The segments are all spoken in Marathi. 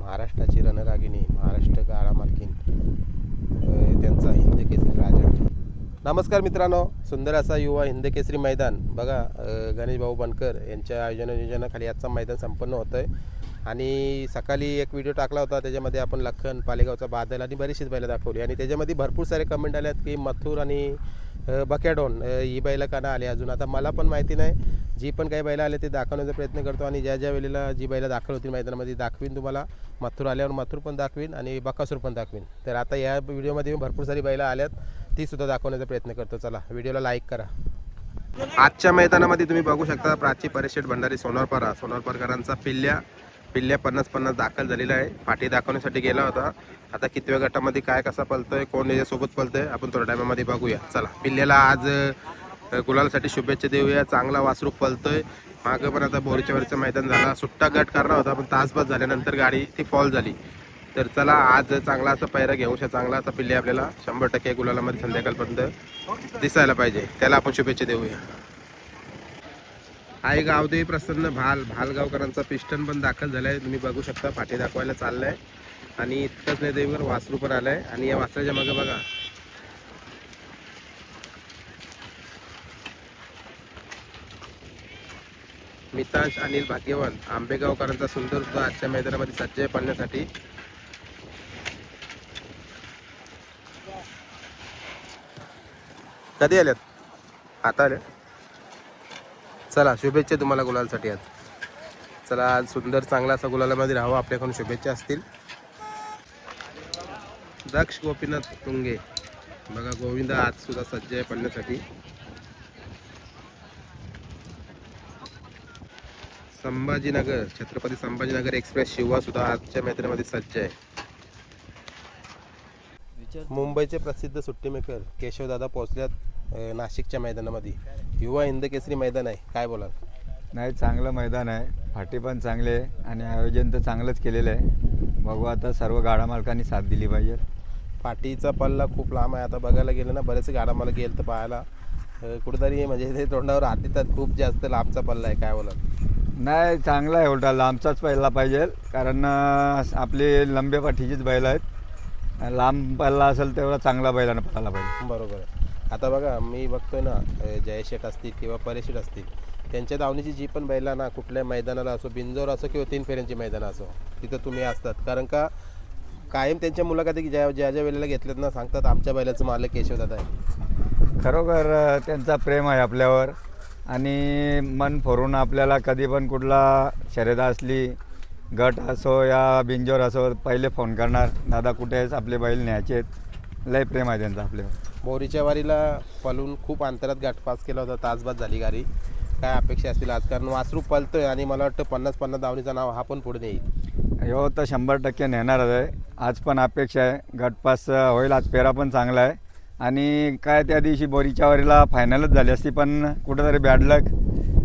महाराष्ट्राची रणरागिणी, महाराष्ट्र गाडा मालकीण, त्यांचा हिंद केसरी राजा. नमस्कार मित्रांनो, सुंदर असा युवा हिंद केसरी मैदान बघा. गणेश भाऊ बनकर यांच्या नियोजनाखाली आजचा मैदान संपन्न होतं आहे. आणि सकाळी एक व्हिडिओ टाकला होता, त्याच्यामध्ये आपण लखन, पालेगावचा बादल आणि बरीचशीच बैलं दाखवली. आणि त्याच्यामध्ये भरपूर सारे कमेंट आले आहेत की मथुर आणि बकॅडॉन ही बैलं का नाही आली अजून. आता मला पण माहिती नाही, जी पण काही बैलं आले ते दाखवण्याचा प्रयत्न करतो. आणि ज्या ज्या वेळेला जी बैलं दाखल होती मैदानामध्ये दाखवीन तुम्हाला. मथुर आल्यावर मथुर पण दाखवीन आणि बकासूर पण दाखवीन. तर आता या व्हिडिओमध्ये भरपूर सारी बैलं आल्यात, तीसुद्धा दाखवण्याचा प्रयत्न करतो. चला व्हिडिओला लाईक करा. आजच्या मैदानामध्ये तुम्ही बघू शकता प्राची परेशेठ भंडारी सोनारपारकरांचा पिल्ल्या 50-50 दाखल झालेला आहे. पाठी दाखवण्यासाठी गेला होता. आता कितव्या गटामध्ये काय कसा पळतोय, कोण याच्यासोबत पळतोय आपण थोड्या टायमामध्ये बघूया. चला पिल्ल्याला आज गुलालासाठी शुभेच्छा देऊया. चांगला वासरू पळतोय. मागं पण आता बोरीच्या वरचं मैदान झाला, सुट्टा गट करणार होता पण तासभर झाल्यानंतर गाडी ती फॉल झाली. तर चला आज चांगला असा पैरा घेऊ शकता. चांगला असा पिल्ले आपल्याला 100% गुलालामध्ये संध्याकाळपर्यंत दिसायला पाहिजे, त्याला आपण शुभेच्छा देऊया. आई गावदेवी प्रसन्न भालगावकरांचा पिस्टन पण दाखल झालाय. तुम्ही बघू शकता पाठी दाखवायला चाललाय. आणि इतकंच नाही, देवीवर वासरू पण आलाय. आणि या वासराच्या मागे बघा मितांश अनिल भाग्यवान आंबेगावकरांचा सुंदर सुद्धा आजच्या मैदानामध्ये सज्ज आहे पळण्यासाठी. कधी आल्यात? आता आले. चला शुभेच्छा तुम्हाला गुलालसाठी आज. चला आज सुंदर चांगला असा गुलालामध्ये राहावं, आपल्याकडून शुभेच्छा असतील. दक्ष गोपीनाथ तुंगे बघा, गोविंद आज सुद्धा सज्ज आहे पळण्यासाठी. संभाजीनगर छत्रपती संभाजीनगर एक्सप्रेस शिवा सुद्धा आजच्या मैदानामध्ये सज्ज आहे. मुंबईचे प्रसिद्ध सुट्टी मेकर केशवदादा पोहोचल्यात नाशिकच्या मैदानामध्ये. युवा हिंद केसरी मैदान आहे, काय बोलाल? नाही, चांगलं मैदान आहे. फाटी पण चांगले आहे आणि आयोजन तर चांगलंच केलेलं आहे. बघू आता सर्व गाडा मालकांनी साथ दिली पाहिजे. पाठीचा पल्ला खूप लांब आहे. आता बघायला गेलं ना, बरेच गाडा मला गेलं तर पाहायला कुठेतरी म्हणजे ते तोंडावर हात येतात, खूप जास्त लांबचा पल्ला आहे, काय बोलाल? नाही, चांगला आहे. उलटा लांबचाच पहिला पाहिजे, कारण आपली लंबे पाठीचीच बैल आहेत. लांब पल्ला असेल तेवढा चांगला बैलानं पळायला पाहिजे. बरोबर आहे. आता बघा मी बघतोय ना, जयशेठ असतील किंवा परेशेठ असतील, त्यांच्या दावणीची जी पण बैला ना कुठल्या मैदानाला असो, बिंजोर असो किंवा 3 फेऱ्यांची मैदानं असो, तिथं तुम्ही असतात. कारण का कायम त्यांच्या मुलाखती ज्या ज्या वेळेला घेतल्यात ना, सांगतात आमच्या बैलाचं मालक केशवदादा आहे. खरोखर त्यांचा प्रेम आहे आपल्यावर. आणि मन फोरून आपल्याला कधी पण कुठला शर्यत असली, गट असो या बिंजोर असो, पहिले फोन करणार, दादा कुठे आहेस, आपले बैल न्यायचे आहेत. लय प्रेम आहे त्यांचं आपल्यावर. बोरीच्या वारीला पळून खूप अंतरात गाठ पास केला होता, तासभर झाली गाडी. काय अपेक्षा असतील आज? कारण वासरू पळतोय आणि मला वाटतं 50-50 दावणीचं नाव हा पण पुढे येईल. हो, तर 100% नेणारच आहे. आज पण अपेक्षा आहे गटपास होईल. आज पेरा पण चांगला आहे. आणि काय त्या दिवशी बोरीच्या वारीला फायनलच झाली असती, पण कुठंतरी बॅड लक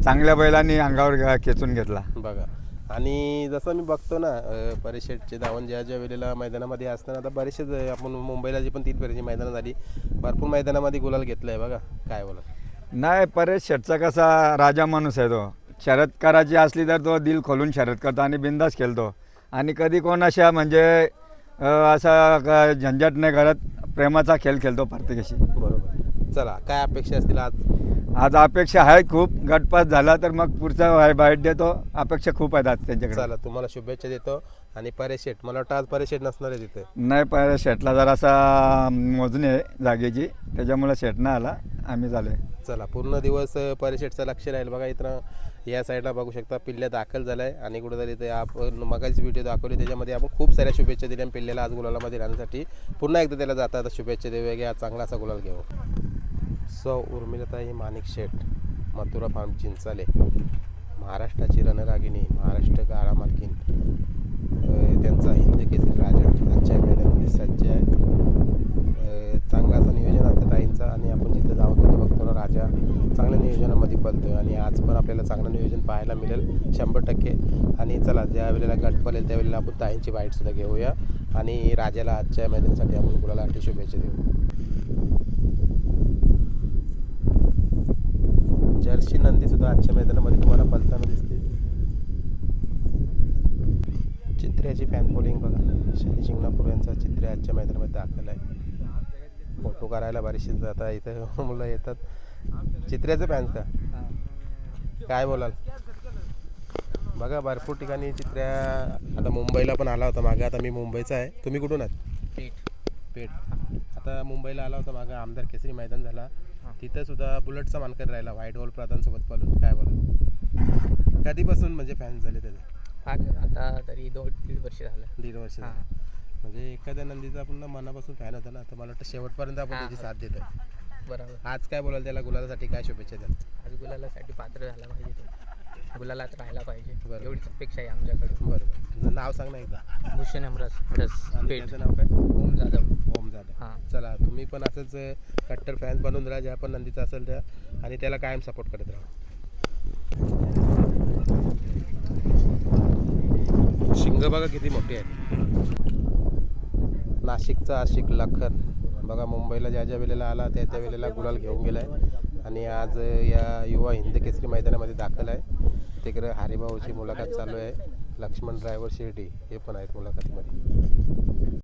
चांगल्या बैलांनी अंगावर खेचून घेतला बघा. आणि जसं मी बघतो ना, परेशेठचे धावण ज्या ज्या वेळेला मैदानामध्ये असताना, आता बरेचसेच आपण मुंबईला जी पण 3 फेऱ्याची मैदानं झाली, भरपूर मैदानामध्ये गुलाल घेतलं आहे बघा, काय बोला? नाही, परेश शेठचा कसा राजा माणूस आहे तो. शर्यत करायची असली तर तो दिल खोलून शर्यत करतो आणि बिंदास खेळतो. आणि कधी कोण अशा म्हणजे असा झंझट नाही करत, प्रेमाचा खेळ खेळतो प्रत्येकाशी. बरोबर. चला काय अपेक्षा असतील आज? आज अपेक्षा आहे खूप. गटपास झाला तर मग पुढचा बाईट देतो. अपेक्षा खूप आहेत आज त्यांच्याकडे. चला तुम्हाला शुभेच्छा देतो. आणि परेशेठ, मला वाटतं आज परेशेठ नसणार आहे तिथे. नाही, परेश शेठला जरासा मोजणी आहे जागेची, त्याच्यामुळे शेठ नाही आला, आम्ही झालो. चला पूर्ण दिवस परेशेठचं लक्ष राहील बघा. इथं या साईडला बघू शकता पिल्ल्या दाखल झाला आहे. आणि कुठेतरी ते आपण मगाची व्हिडिओ दाखवली, त्याच्यामध्ये आपण खूप साऱ्या शुभेच्छा दिल्या पिल्ल्याला आज गुलालामध्ये राहण्यासाठी. पुन्हा एकदा त्याला जाता शुभेच्छा देऊया की आज चांगला असा गुलाल घेऊ. सौ उर्मिलाताई माणिक शेठ, मथुरा फार्म चिंचाले, महाराष्ट्राची रणरागिणी, महाराष्ट्र गाडा मालकीण, त्यांचा हिंद केसरी राजा आजच्या मैदानामध्ये सज्ज आहे. चांगला असं नियोजन असतं ताईंचं. आणि आपण जिथं जाऊ तिथे बघतो ना, राजा चांगल्या नियोजनामध्ये पळतोय. आणि आज पण आपल्याला चांगलं नियोजन पाहायला मिळेल 100%. आणि चला ज्या वेळेला गट पळेल त्यावेळेला आपण ताईंची बाईटसुद्धा घेऊया. आणि राजाला आजच्या मैदानासाठी आपण गुलालासाठी शुभेच्छा देऊ. जर्सी नंदी सुद्धा आजच्या मैदानामध्ये तुम्हाला पळताना दिसते. चित्र्याची फॅन फॉलोइंग बघा. शनी शिंगणापूर यांचा चित्रे आजच्या मैदानामध्ये दाखल आहे. फोटो करायला बरीचशी आता इथं मुलं येतात. चित्र्याचे फॅन्स का काय बोलाल? बघा भरपूर ठिकाणी चित्र्या आता मुंबईला पण आला होता मागं. आता मी मुंबईचा आहे. तुम्ही कुठून आहात? पेठ. आता मुंबईला आला होता मागं. आमदार केसरी मैदान झाला तिथं सुद्धा बुलेटचा मानकर राहिला व्हाईट गोल्ड प्रधानसोबत पळून. काय बोला कधीपासून म्हणजे फॅन्स झाले त्याचे? आता तरी 2-3 वर्ष झालं. 1.5 वर्ष झालं. म्हणजे एखाद्या नंदीचा आपण मनापासून फॅन होता ना तर मला वाटतं शेवटपर्यंत आपण त्याची साथ देतो. बरोबर. आज काय बोलाल त्याला गुलालासाठी काय शुभेच्छा द्याल? आज गुलालासाठी पात्र झाला पाहिजे तो. गुलालात राहायला पाहिजे बरोबर. एवढीच अपेक्षा आहे आमच्याकडून. बरोबर. तुझं नाव सांग ना एकदा. भूषण अमराज आणि पेठ. त्याचं नाव काय? ओम जाधव. ओम जाधव. हां. चला तुम्ही पण असंच कट्टर फॅन्स बनून राहा ज्या पण नंदीचा असेल त्या आणि त्याला कायम सपोर्ट करत राहा. शिंग बघा किती मोठी आहे. नाशिकचा आशिक लखन बघा मुंबईला ज्या ज्या वेळेला आला त्या त्या वेळेला गुलाल घेऊन गेलाय आणि आज या युवा हिंद केसरी मैदानामध्ये दाखल आहे. तिकडे हरिभाऊची मुलाखत चालू आहे. लक्ष्मण ड्रायव्हर शिर्डी हे पण आहेत मुलाखतीमध्ये.